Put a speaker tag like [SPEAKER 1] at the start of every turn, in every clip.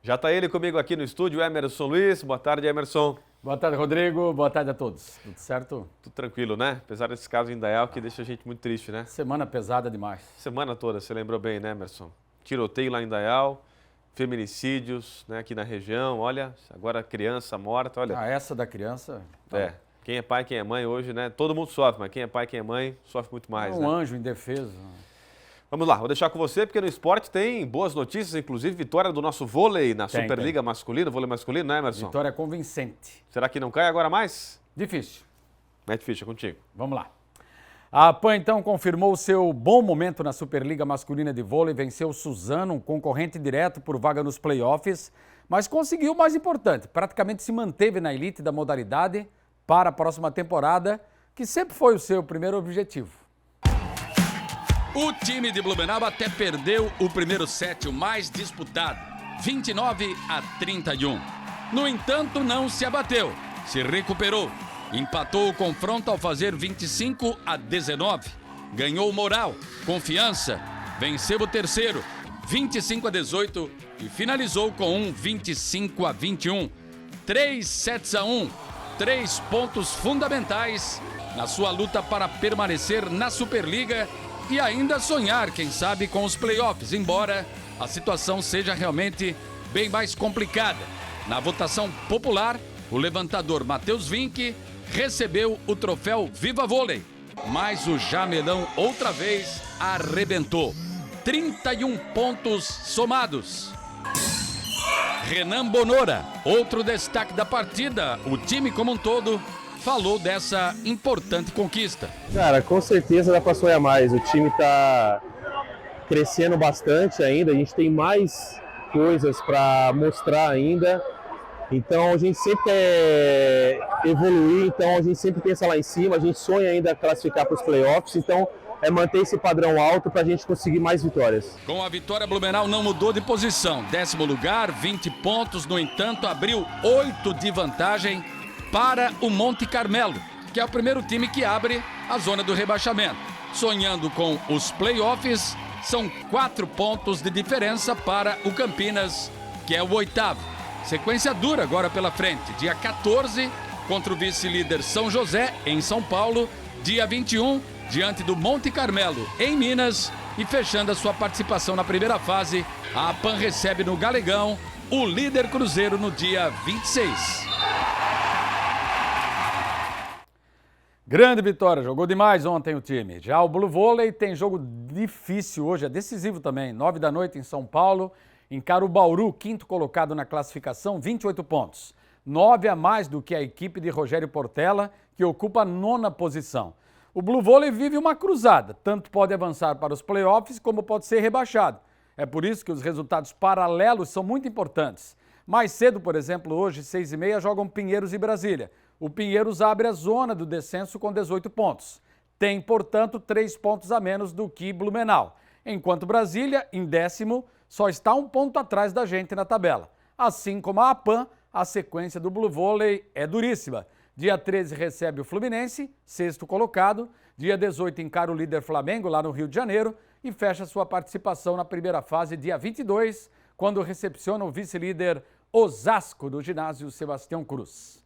[SPEAKER 1] Já está ele comigo aqui no estúdio, Emerson Luiz. Boa tarde, Emerson.
[SPEAKER 2] Boa tarde, Rodrigo. Boa tarde a todos. Tudo certo?
[SPEAKER 1] Tudo tranquilo, né? Apesar desse caso em Indaial que deixa a gente muito triste, né?
[SPEAKER 2] Semana pesada demais.
[SPEAKER 1] Semana toda, você lembrou bem, né, Emerson? Tiroteio lá em Indaial, feminicídios, né, aqui na região. Olha, agora criança morta, olha.
[SPEAKER 2] Essa da criança...
[SPEAKER 1] Quem é pai, quem é mãe hoje, né? Todo mundo sofre, mas quem é pai, quem é mãe, sofre muito mais, né?
[SPEAKER 2] Anjo indefeso.
[SPEAKER 1] Vamos lá, vou deixar com você, porque no esporte tem boas notícias, inclusive vitória do nosso vôlei na Superliga masculina, vôlei masculino, né, Emerson?
[SPEAKER 2] Vitória convincente.
[SPEAKER 1] Será que não cai agora mais?
[SPEAKER 2] Difícil.
[SPEAKER 1] Mete ficha contigo.
[SPEAKER 2] Vamos lá. A PAN, então, confirmou seu bom momento na Superliga masculina de vôlei, venceu o Suzano, um concorrente direto por vaga nos playoffs, mas conseguiu o mais importante, praticamente se manteve na elite da modalidade para a próxima temporada, que sempre foi o seu primeiro objetivo.
[SPEAKER 3] O time de Blumenau até perdeu o primeiro set, o mais disputado, 29-31. No entanto, não se abateu, se recuperou, empatou o confronto ao fazer 25-19. Ganhou moral, confiança, venceu o terceiro, 25-18 e finalizou com um 25-21. 3 sets a 1, 3 pontos fundamentais na sua luta para permanecer na Superliga e ainda sonhar, quem sabe, com os playoffs, embora a situação seja realmente bem mais complicada. Na votação popular, o levantador Matheus Vinck recebeu o troféu Viva Vôlei, mas o Jamelão outra vez arrebentou. 31 pontos somados. Renan Bonora, outro destaque da partida, o time como um todo, falou dessa importante conquista.
[SPEAKER 4] Cara, com certeza dá para sonhar mais. O time está crescendo bastante ainda, a gente tem mais coisas para mostrar ainda. Então a gente sempre quer evoluir, então a gente sempre pensa lá em cima, a gente sonha ainda classificar para os playoffs, então é manter esse padrão alto para a gente conseguir mais vitórias.
[SPEAKER 3] Com a vitória, Blumenau não mudou de posição. 10º lugar, 20 pontos, no entanto, abriu 8 de vantagem para o Monte Carmelo, que é o primeiro time que abre a zona do rebaixamento. Sonhando com os playoffs, são 4 pontos de diferença para o Campinas, que é o 8º. Sequência dura agora pela frente. Dia 14, contra o vice-líder São José, em São Paulo. Dia 21, diante do Monte Carmelo, em Minas. E fechando a sua participação na primeira fase, a PAN recebe no Galegão o líder Cruzeiro no dia 26.
[SPEAKER 2] Grande vitória, jogou demais ontem o time. Já o Blue Vôlei tem jogo difícil hoje, é decisivo também. 9 da noite em São Paulo, encara o Bauru, quinto colocado na classificação, 28 pontos. 9 a mais do que a equipe de Rogério Portela, que ocupa a 9ª posição. O Blue Vôlei vive uma cruzada, tanto pode avançar para os playoffs como pode ser rebaixado. É por isso que os resultados paralelos são muito importantes. Mais cedo, por exemplo, hoje, 6h30, jogam Pinheiros e Brasília. O Pinheiros abre a zona do descenso com 18 pontos. Tem, portanto, 3 pontos a menos do que Blumenau. Enquanto Brasília, em 10º, só está 1 ponto atrás da gente na tabela. Assim como a PAN, a sequência do Blue Vôlei é duríssima. Dia 13 recebe o Fluminense, 6º colocado. Dia 18 encara o líder Flamengo, lá no Rio de Janeiro, e fecha sua participação na primeira fase, dia 22, quando recepciona o vice-líder Osasco, do ginásio Sebastião Cruz.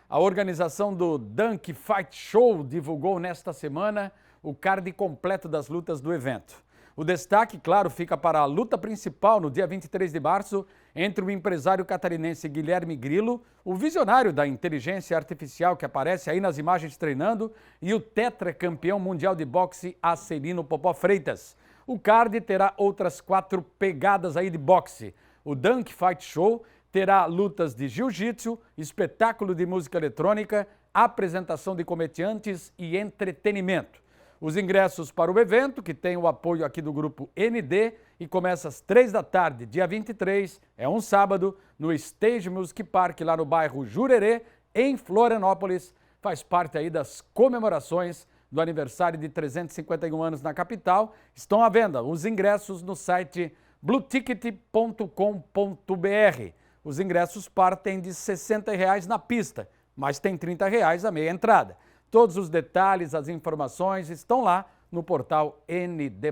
[SPEAKER 2] A organização do Dunk Fight Show divulgou nesta semana o card completo das lutas do evento. O destaque, claro, fica para a luta principal no dia 23 de março entre o empresário catarinense Guilherme Grilo, o visionário da inteligência artificial que aparece aí nas imagens treinando, e o tetracampeão mundial de boxe Acelino Popó Freitas. O card terá outras 4 pegadas aí de boxe. O Dunk Fight Show terá lutas de jiu-jitsu, espetáculo de música eletrônica, apresentação de comediantes e entretenimento. Os ingressos para o evento, que tem o apoio aqui do grupo ND e começa às 3 da tarde, dia 23, é um sábado, no Stage Music Park, lá no bairro Jurerê, em Florianópolis. Faz parte aí das comemorações do aniversário de 351 anos na capital. Estão à venda os ingressos no site blueticket.com.br. Os ingressos partem de R$ 60 na pista, mas tem R$ 30 a meia entrada. Todos os detalhes, as informações estão lá no portal ND+.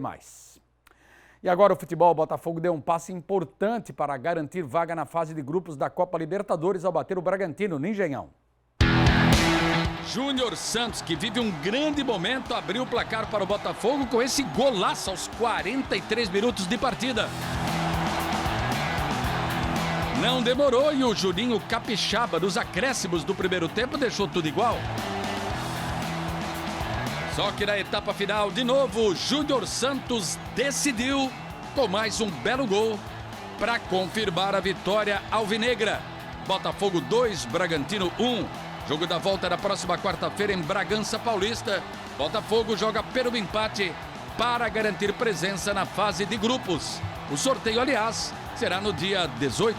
[SPEAKER 2] E agora o futebol Botafogo deu um passo importante para garantir vaga na fase de grupos da Copa Libertadores ao bater o Bragantino no Engenhão.
[SPEAKER 3] Júnior Santos, que vive um grande momento, abriu o placar para o Botafogo com esse golaço aos 43 minutos de partida. Não demorou e o Juninho Capixaba, nos acréscimos do primeiro tempo, deixou tudo igual. Só que na etapa final, de novo, o Júnior Santos decidiu com mais um belo gol para confirmar a vitória alvinegra. Botafogo 2, Bragantino 1. Jogo da volta na próxima quarta-feira em Bragança Paulista. Botafogo joga pelo empate para garantir presença na fase de grupos. O sorteio, aliás, será no dia 18.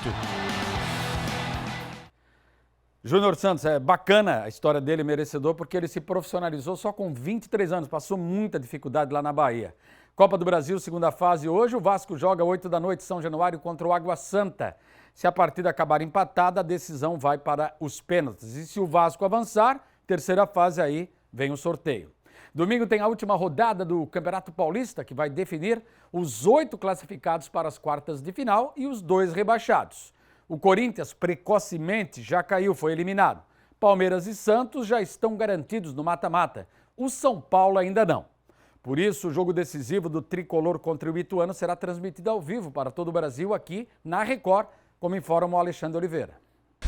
[SPEAKER 2] Júnior Santos, é bacana a história dele, merecedor, porque ele se profissionalizou só com 23 anos, passou muita dificuldade lá na Bahia. Copa do Brasil, segunda fase hoje, o Vasco joga 8 da noite, São Januário contra o Água Santa. Se a partida acabar empatada, a decisão vai para os pênaltis. E se o Vasco avançar, terceira fase aí vem o sorteio. Domingo tem a última rodada do Campeonato Paulista, que vai definir os 8 classificados para as quartas de final e os 2 rebaixados. O Corinthians precocemente já caiu, foi eliminado. Palmeiras e Santos já estão garantidos no mata-mata. O São Paulo ainda não. Por isso, o jogo decisivo do Tricolor contra o Ituano será transmitido ao vivo para todo o Brasil aqui na Record, como informa o Alexandre Oliveira.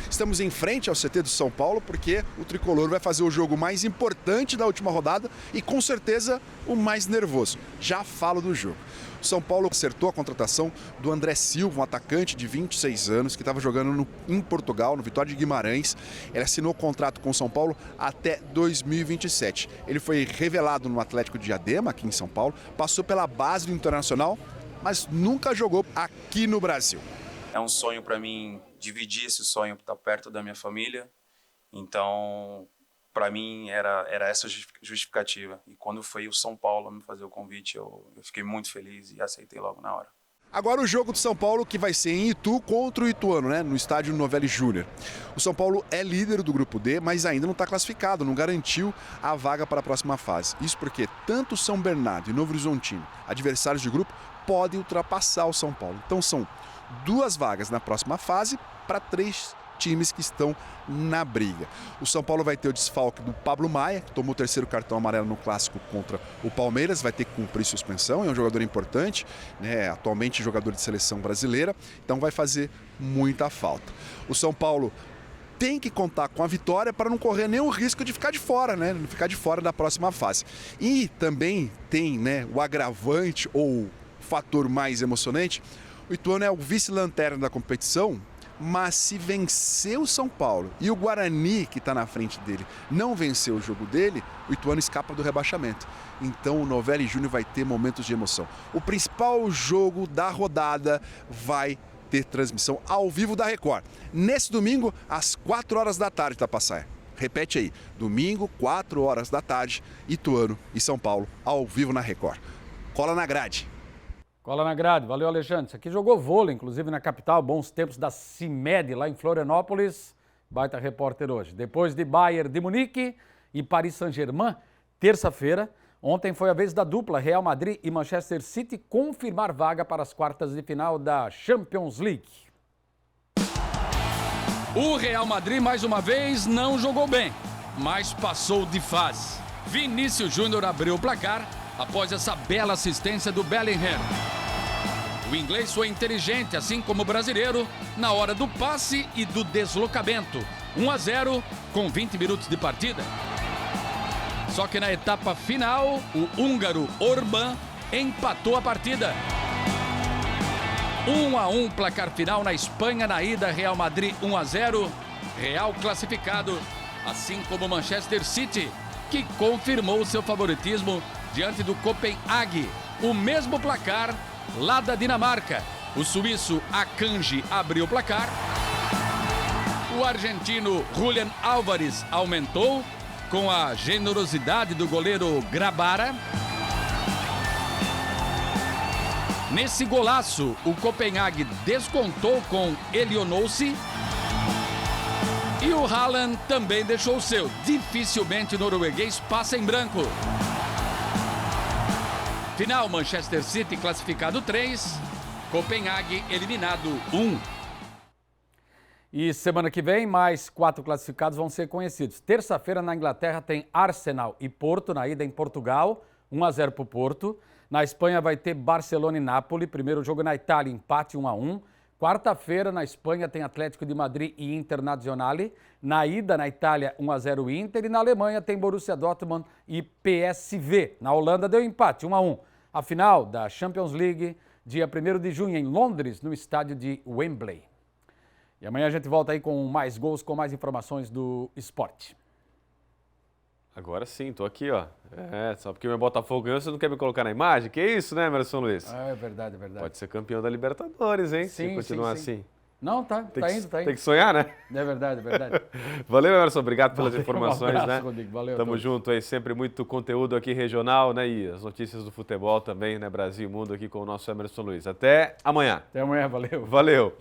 [SPEAKER 5] Estamos em frente ao CT do São Paulo porque o Tricolor vai fazer o jogo mais importante da última rodada e com certeza o mais nervoso. Já falo do jogo. O São Paulo acertou a contratação do André Silva, um atacante de 26 anos que estava jogando em Portugal, no Vitória de Guimarães. Ele assinou contrato com o São Paulo até 2027. Ele foi revelado no Atlético de Diadema, aqui em São Paulo, passou pela base do Internacional, mas nunca jogou aqui no Brasil.
[SPEAKER 6] É um sonho para mim dividir esse sonho, estar perto da minha família. Então, para mim, era essa justificativa. E quando foi o São Paulo me fazer o convite, eu fiquei muito feliz e aceitei logo na hora.
[SPEAKER 5] Agora o jogo do São Paulo que vai ser em Itu contra o Ituano, né? No estádio Novelli Júnior. O São Paulo é líder do grupo D, mas ainda não está classificado, não garantiu a vaga para a próxima fase. Isso porque tanto São Bernardo e Novo Horizontino, adversários de grupo, podem ultrapassar o São Paulo. Então são 2 vagas na próxima fase para 3 times que estão na briga. O São Paulo vai ter o desfalque do Pablo Maia, que tomou o 3º cartão amarelo no clássico contra o Palmeiras, vai ter que cumprir suspensão, é um jogador importante, né? Atualmente jogador de seleção brasileira, então vai fazer muita falta. O São Paulo tem que contar com a vitória para não correr nenhum risco de ficar de fora, né? Não ficar de fora da próxima fase. E também tem, né, o agravante ou fator mais emocionante. O Ituano é o vice-lanterna da competição, mas se vencer o São Paulo e o Guarani, que está na frente dele, não vencer o jogo dele, o Ituano escapa do rebaixamento. Então o Novelli Júnior vai ter momentos de emoção. O principal jogo da rodada vai ter transmissão ao vivo da Record. Nesse domingo, às 4 horas da tarde, Tapassaia. Repete aí, domingo, 4 horas da tarde, Ituano e São Paulo, ao vivo na Record. Cola na grade.
[SPEAKER 2] Cola na grade, valeu Alexandre. Isso aqui jogou vôlei, inclusive na capital, bons tempos da CIMED lá em Florianópolis. Baita repórter hoje. Depois de Bayern de Munique e Paris Saint-Germain, terça-feira, ontem foi a vez da dupla Real Madrid e Manchester City confirmar vaga para as quartas de final da Champions League.
[SPEAKER 3] O Real Madrid, mais uma vez, não jogou bem, mas passou de fase. Vinícius Júnior abriu o placar após essa bela assistência do Bellingham. O inglês foi inteligente, assim como o brasileiro, na hora do passe e do deslocamento. 1-0 com 20 minutos de partida. Só que na etapa final, o húngaro Orban empatou a partida. 1-1 placar final na Espanha, na ida Real Madrid 1-0, Real classificado, assim como o Manchester City, que confirmou seu favoritismo diante do Copenhague. O mesmo placar lá da Dinamarca. O suíço Akanji abriu o placar. O argentino Julián Álvares aumentou com a generosidade do goleiro Grabara. Nesse golaço, o Copenhague descontou com Elionossi. E o Haaland também deixou o seu. Dificilmente o norueguês passa em branco. Final, Manchester City classificado 3, Copenhague eliminado 1.
[SPEAKER 2] E semana que vem, mais 4 classificados vão ser conhecidos. Terça-feira, na Inglaterra, tem Arsenal e Porto, na ida em Portugal, 1-0 para o Porto. Na Espanha vai ter Barcelona e Nápoles, primeiro jogo na Itália, empate 1-1. Quarta-feira, na Espanha, tem Atlético de Madrid e Internazionale. Na ida, na Itália, 1-0 Inter. E na Alemanha, tem Borussia Dortmund e PSV. Na Holanda, deu empate, 1-1. A final da Champions League, dia 1º de junho, em Londres, no estádio de Wembley. E amanhã a gente volta aí com mais gols, com mais informações do esporte.
[SPEAKER 1] Agora sim, tô aqui, ó. Só porque meu Botafogo ganhou, você não quer me colocar na imagem? Que isso, né, Emerson Luiz?
[SPEAKER 2] É verdade, é verdade.
[SPEAKER 1] Pode ser campeão da Libertadores, hein?
[SPEAKER 2] Sim,
[SPEAKER 1] se continuar
[SPEAKER 2] sim.
[SPEAKER 1] assim.
[SPEAKER 2] Não, tá indo.
[SPEAKER 1] Tem que sonhar, né?
[SPEAKER 2] É verdade, é verdade.
[SPEAKER 1] Valeu, Emerson. Obrigado pelas
[SPEAKER 2] Valeu,
[SPEAKER 1] informações,
[SPEAKER 2] um abraço,
[SPEAKER 1] né?
[SPEAKER 2] Rodrigo. Valeu a
[SPEAKER 1] Tamo
[SPEAKER 2] todos.
[SPEAKER 1] junto aí, sempre muito conteúdo aqui regional, né? E as notícias do futebol também, né? Brasil e mundo aqui com o nosso Emerson Luiz. Até amanhã.
[SPEAKER 2] Até amanhã, valeu.
[SPEAKER 1] Valeu.